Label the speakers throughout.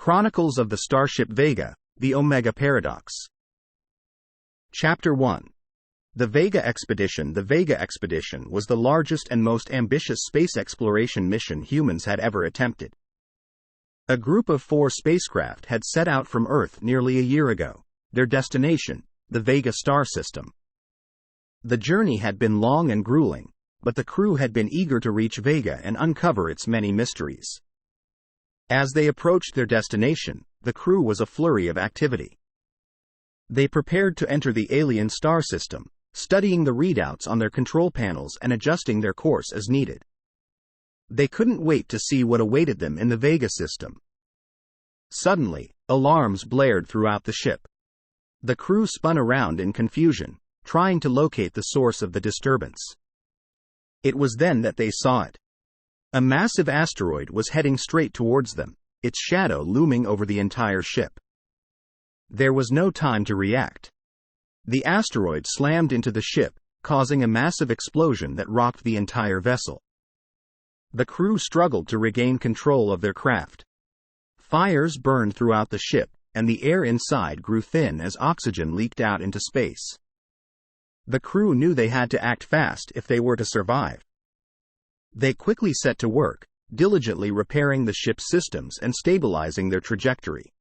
Speaker 1: Chronicles of the Starship Vega, the Omega Paradox. Chapter 1. The Vega Expedition. The Vega Expedition was the largest and most ambitious space exploration mission humans had ever attempted. A group of 4 spacecraft had set out from Earth nearly a year ago, their destination, the Vega star system. The journey had been long and grueling, but the crew had been eager to reach Vega and uncover its many mysteries. As they approached their destination, the crew was a flurry of activity. They prepared to enter the alien star system, studying the readouts on their control panels and adjusting their course as needed. They couldn't wait to see what awaited them in the Vega system. Suddenly, alarms blared throughout the ship. The crew spun around in confusion, trying to locate the source of the disturbance. It was then that they saw it. A massive asteroid was heading straight towards them, its shadow looming over the entire ship. There was no time to react. The asteroid slammed into the ship, causing a massive explosion that rocked the entire vessel. The crew struggled to regain control of their craft. Fires burned throughout the ship, and the air inside grew thin as oxygen leaked out into space. The crew knew they had to act fast if they were to survive. They quickly set to work, diligently repairing the ship's systems and stabilizing their trajectory.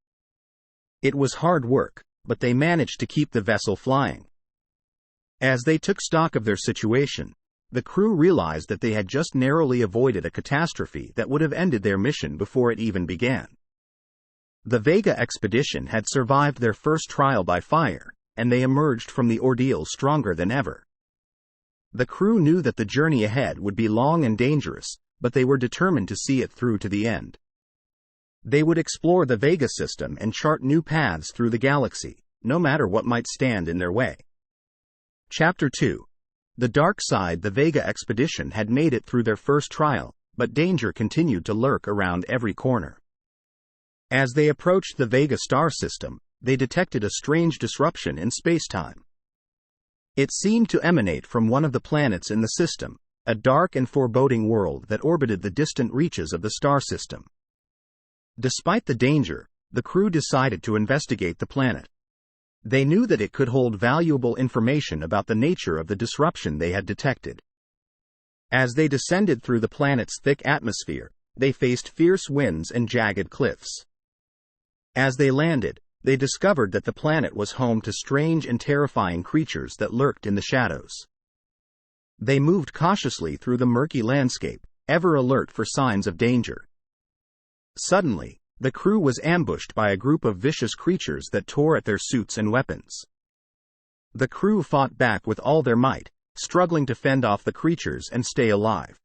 Speaker 1: It was hard work, but they managed to keep the vessel flying. As they took stock of their situation, the crew realized that they had just narrowly avoided a catastrophe that would have ended their mission before it even began. The Vega expedition had survived their first trial by fire, and they emerged from the ordeal stronger than ever. The crew knew that the journey ahead would be long and dangerous, but they were determined to see it through to the end. They would explore the Vega system and chart new paths through the galaxy, no matter what might stand in their way. Chapter 2. The dark side. The Vega expedition had made it through their first trial, but danger continued to lurk around every corner. As they approached the Vega star system, they detected a strange disruption in space-time. It seemed to emanate from one of the planets in the system, a dark and foreboding world that orbited the distant reaches of the star system. Despite the danger, the crew decided to investigate the planet. They knew that it could hold valuable information about the nature of the disruption they had detected. As they descended through the planet's thick atmosphere, they faced fierce winds and jagged cliffs. As they landed, they discovered that the planet was home to strange and terrifying creatures that lurked in the shadows. They moved cautiously through the murky landscape, ever alert for signs of danger. Suddenly, the crew was ambushed by a group of vicious creatures that tore at their suits and weapons. The crew fought back with all their might, struggling to fend off the creatures and stay alive.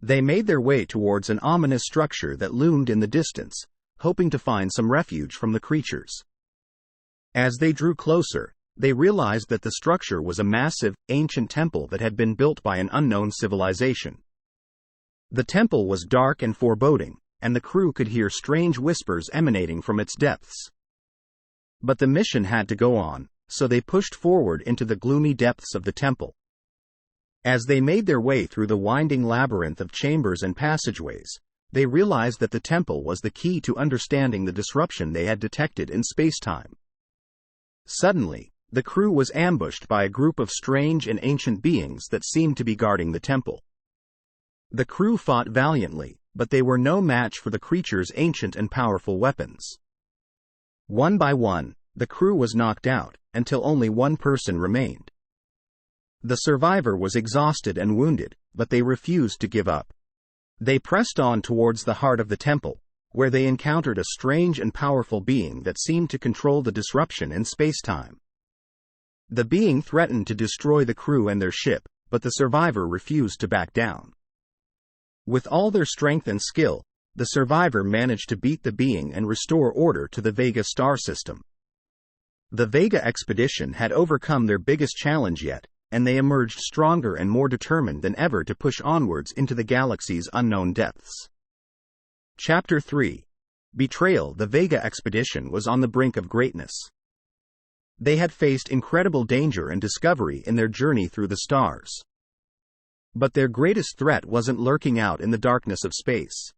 Speaker 1: They made their way towards an ominous structure that loomed in the distance, hoping to find some refuge from the creatures. As they drew closer, they realized that the structure was a massive, ancient temple that had been built by an unknown civilization. The temple was dark and foreboding, and the crew could hear strange whispers emanating from its depths. But the mission had to go on, so they pushed forward into the gloomy depths of the temple. As they made their way through the winding labyrinth of chambers and passageways, they realized that the temple was the key to understanding the disruption they had detected in space-time. Suddenly, the crew was ambushed by a group of strange and ancient beings that seemed to be guarding the temple. The crew fought valiantly, but they were no match for the creatures' ancient and powerful weapons. One by one, the crew was knocked out, until only one person remained. The survivor was exhausted and wounded, but they refused to give up. They pressed on towards the heart of the temple, where they encountered a strange and powerful being that seemed to control the disruption in space-time. The being threatened to destroy the crew and their ship, but the survivor refused to back down. With all their strength and skill, the survivor managed to beat the being and restore order to the Vega star system. The Vega expedition had overcome their biggest challenge yet, and they emerged stronger and more determined than ever to push onwards into the galaxy's unknown depths. Chapter 3. Betrayal. The Vega expedition was on the brink of greatness. They had faced incredible danger and discovery in their journey through the stars. But their greatest threat wasn't lurking out in the darkness of space.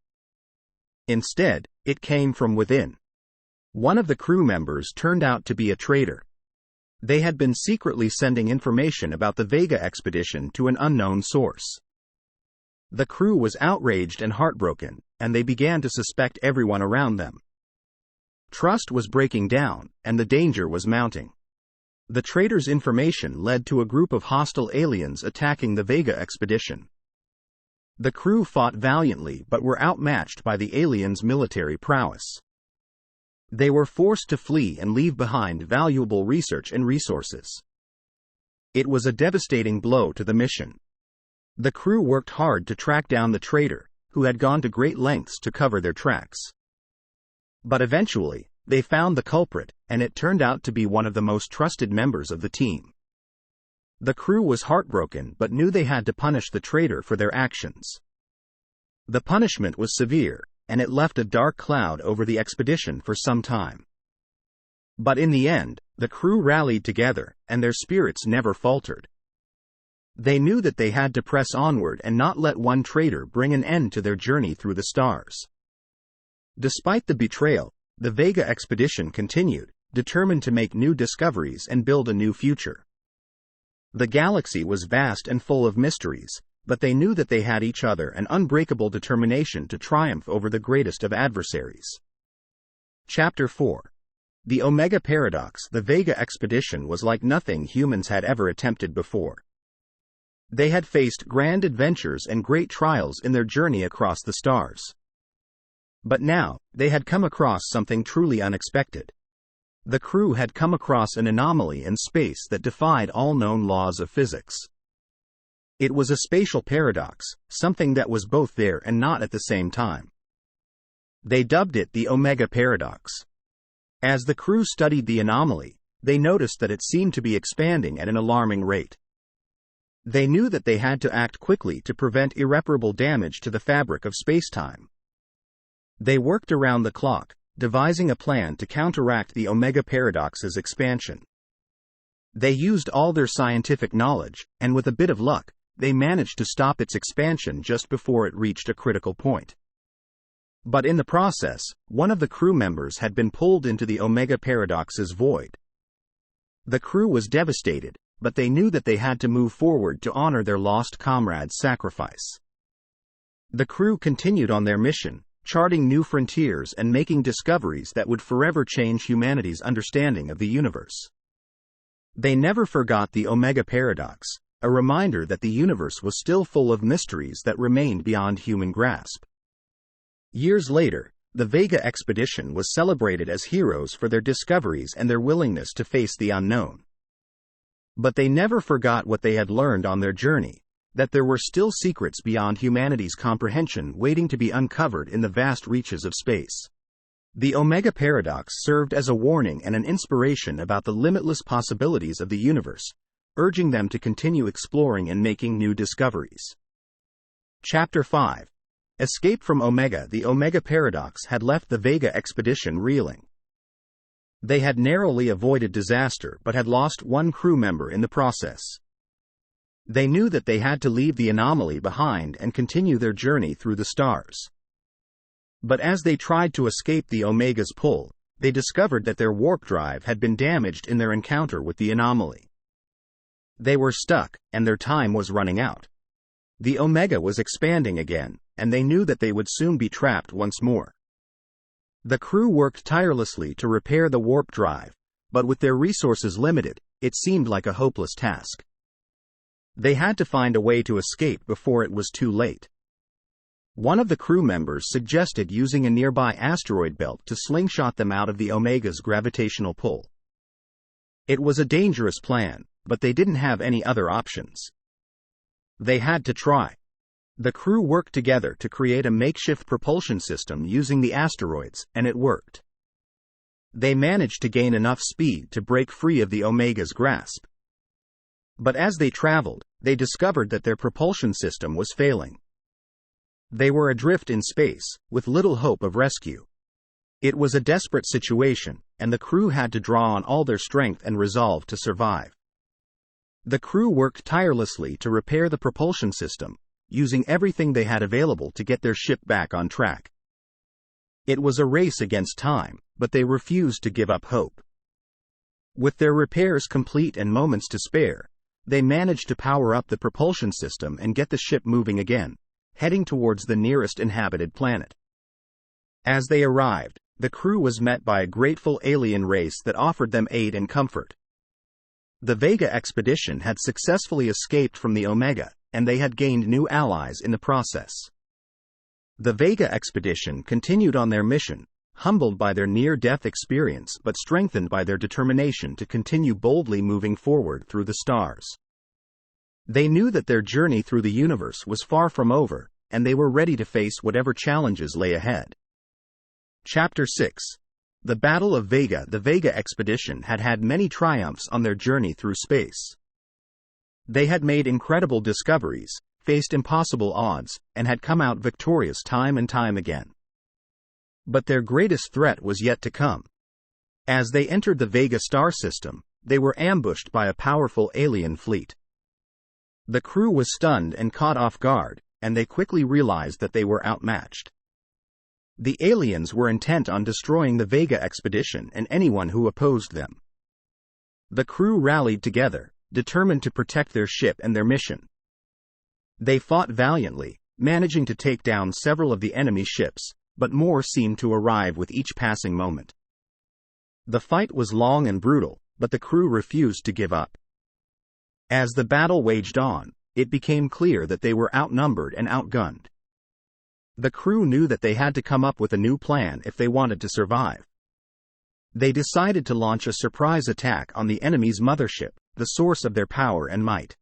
Speaker 1: Instead, it came from within. One of the crew members turned out to be a traitor. They had been secretly sending information about the Vega expedition to an unknown source. The crew was outraged and heartbroken, and they began to suspect everyone around them. Trust was breaking down, and the danger was mounting. The traitor's information led to a group of hostile aliens attacking the Vega expedition. The crew fought valiantly but were outmatched by the aliens' military prowess. They were forced to flee and leave behind valuable research and resources. It was a devastating blow to the mission. The crew worked hard to track down the traitor, who had gone to great lengths to cover their tracks. But eventually, they found the culprit, and it turned out to be one of the most trusted members of the team. The crew was heartbroken but knew they had to punish the traitor for their actions. The punishment was severe, and it left a dark cloud over the expedition for some time. But in the end, the crew rallied together, and their spirits never faltered. They knew that they had to press onward and not let one traitor bring an end to their journey through the stars. Despite the betrayal, the Vega expedition continued, determined to make new discoveries and build a new future. The galaxy was vast and full of mysteries, but they knew that they had each other and unbreakable determination to triumph over the greatest of adversaries. Chapter 4. The Omega Paradox. The Vega expedition was like nothing humans had ever attempted before. They had faced grand adventures and great trials in their journey across the stars. But now, they had come across something truly unexpected. The crew had come across an anomaly in space that defied all known laws of physics. It was a spatial paradox, something that was both there and not at the same time. They dubbed it the Omega Paradox. As the crew studied the anomaly, they noticed that it seemed to be expanding at an alarming rate. They knew that they had to act quickly to prevent irreparable damage to the fabric of space-time. They worked around the clock, devising a plan to counteract the Omega Paradox's expansion. They used all their scientific knowledge, and with a bit of luck, they managed to stop its expansion just before it reached a critical point. But in the process, one of the crew members had been pulled into the Omega Paradox's void. The crew was devastated, but they knew that they had to move forward to honor their lost comrade's sacrifice. The crew continued on their mission, charting new frontiers and making discoveries that would forever change humanity's understanding of the universe. They never forgot the Omega Paradox, a reminder that the universe was still full of mysteries that remained beyond human grasp. Years later, the Vega expedition was celebrated as heroes for their discoveries and their willingness to face the unknown. But they never forgot what they had learned on their journey, that there were still secrets beyond humanity's comprehension waiting to be uncovered in the vast reaches of space. The Omega Paradox served as a warning and an inspiration about the limitless possibilities of the universe, urging them to continue exploring and making new discoveries. Chapter 5. Escape from Omega. The Omega Paradox had left the Vega expedition reeling. They had narrowly avoided disaster but had lost one crew member in the process. They knew that they had to leave the anomaly behind and continue their journey through the stars. But as they tried to escape the Omega's pull, they discovered that their warp drive had been damaged in their encounter with the anomaly. They were stuck, and their time was running out. The Omega was expanding again, and they knew that they would soon be trapped once more. The crew worked tirelessly to repair the warp drive, but with their resources limited, it seemed like a hopeless task. They had to find a way to escape before it was too late. One of the crew members suggested using a nearby asteroid belt to slingshot them out of the Omega's gravitational pull. It was a dangerous plan, but they didn't have any other options. They had to try. The crew worked together to create a makeshift propulsion system using the asteroids, and it worked. They managed to gain enough speed to break free of the Omega's grasp. But as they traveled, they discovered that their propulsion system was failing. They were adrift in space, with little hope of rescue. It was a desperate situation, and the crew had to draw on all their strength and resolve to survive. The crew worked tirelessly to repair the propulsion system, using everything they had available to get their ship back on track. It was a race against time, but they refused to give up hope. With their repairs complete and moments to spare, they managed to power up the propulsion system and get the ship moving again, heading towards the nearest inhabited planet. As they arrived, the crew was met by a grateful alien race that offered them aid and comfort. The Vega expedition had successfully escaped from the Omega, and they had gained new allies in the process. The Vega expedition continued on their mission, humbled by their near-death experience but strengthened by their determination to continue boldly moving forward through the stars. They knew that their journey through the universe was far from over, and they were ready to face whatever challenges lay ahead. Chapter 6. The Battle of Vega. The Vega expedition had had many triumphs on their journey through space. They had made incredible discoveries, faced impossible odds, and had come out victorious time and time again. But their greatest threat was yet to come. As they entered the Vega star system, they were ambushed by a powerful alien fleet. The crew was stunned and caught off guard, and they quickly realized that they were outmatched. The aliens were intent on destroying the Vega expedition and anyone who opposed them. The crew rallied together, determined to protect their ship and their mission. They fought valiantly, managing to take down several of the enemy ships, but more seemed to arrive with each passing moment. The fight was long and brutal, but the crew refused to give up. As the battle waged on, it became clear that they were outnumbered and outgunned. The crew knew that they had to come up with a new plan if they wanted to survive. They decided to launch a surprise attack on the enemy's mothership, the source of their power and might.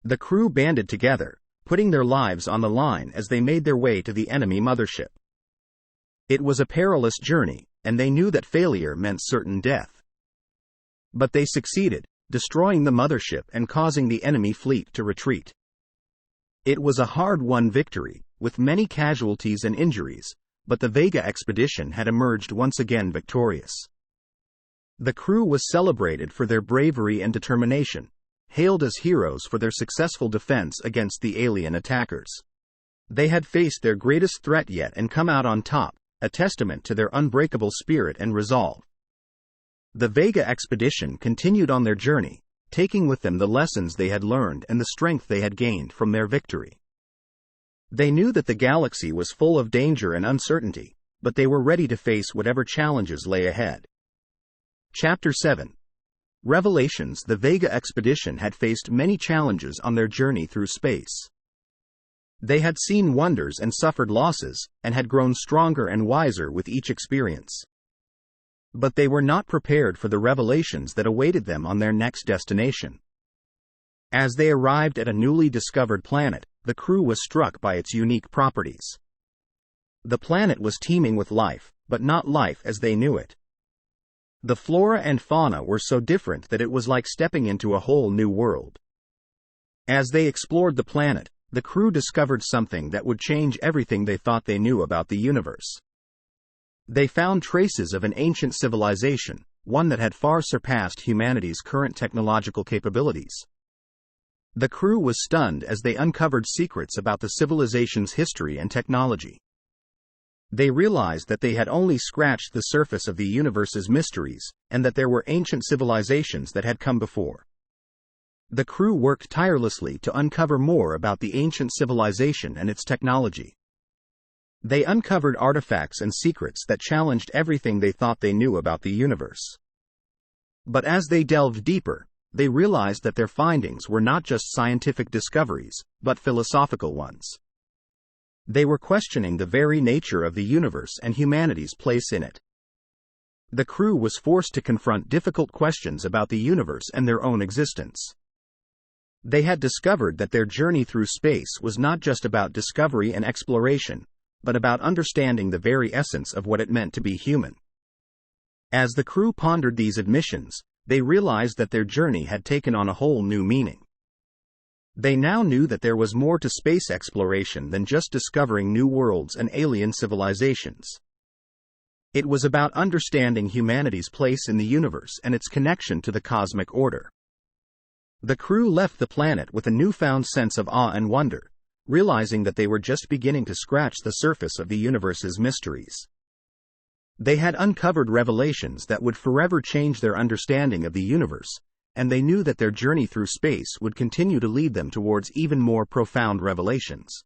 Speaker 1: The crew banded together, putting their lives on the line as they made their way to the enemy mothership. It was a perilous journey, and they knew that failure meant certain death. But they succeeded, destroying the mothership and causing the enemy fleet to retreat. It was a hard-won victory, with many casualties and injuries, but the Vega expedition had emerged once again victorious. The crew was celebrated for their bravery and determination, hailed as heroes for their successful defense against the alien attackers. They had faced their greatest threat yet and come out on top, a testament to their unbreakable spirit and resolve. The Vega expedition continued on their journey, taking with them the lessons they had learned and the strength they had gained from their victory. They knew that the galaxy was full of danger and uncertainty, but they were ready to face whatever challenges lay ahead. Chapter 7. Revelations. The Vega expedition had faced many challenges on their journey through space. They had seen wonders and suffered losses, and had grown stronger and wiser with each experience. But they were not prepared for the revelations that awaited them on their next destination. As they arrived at a newly discovered planet, the crew was struck by its unique properties. The planet was teeming with life, but not life as they knew it. The flora and fauna were so different that it was like stepping into a whole new world. As they explored the planet, the crew discovered something that would change everything they thought they knew about the universe. They found traces of an ancient civilization, one that had far surpassed humanity's current technological capabilities. The crew was stunned as they uncovered secrets about the civilization's history and technology. They realized that they had only scratched the surface of the universe's mysteries, and that there were ancient civilizations that had come before. The crew worked tirelessly to uncover more about the ancient civilization and its technology. They uncovered artifacts and secrets that challenged everything they thought they knew about the universe. But as they delved deeper, they realized that their findings were not just scientific discoveries, but philosophical ones. They were questioning the very nature of the universe and humanity's place in it. The crew was forced to confront difficult questions about the universe and their own existence. They had discovered that their journey through space was not just about discovery and exploration, but about understanding the very essence of what it meant to be human. As the crew pondered these admissions, they realized that their journey had taken on a whole new meaning. They now knew that there was more to space exploration than just discovering new worlds and alien civilizations. It was about understanding humanity's place in the universe and its connection to the cosmic order. The crew left the planet with a newfound sense of awe and wonder, realizing that they were just beginning to scratch the surface of the universe's mysteries. They had uncovered revelations that would forever change their understanding of the universe, and they knew that their journey through space would continue to lead them towards even more profound revelations.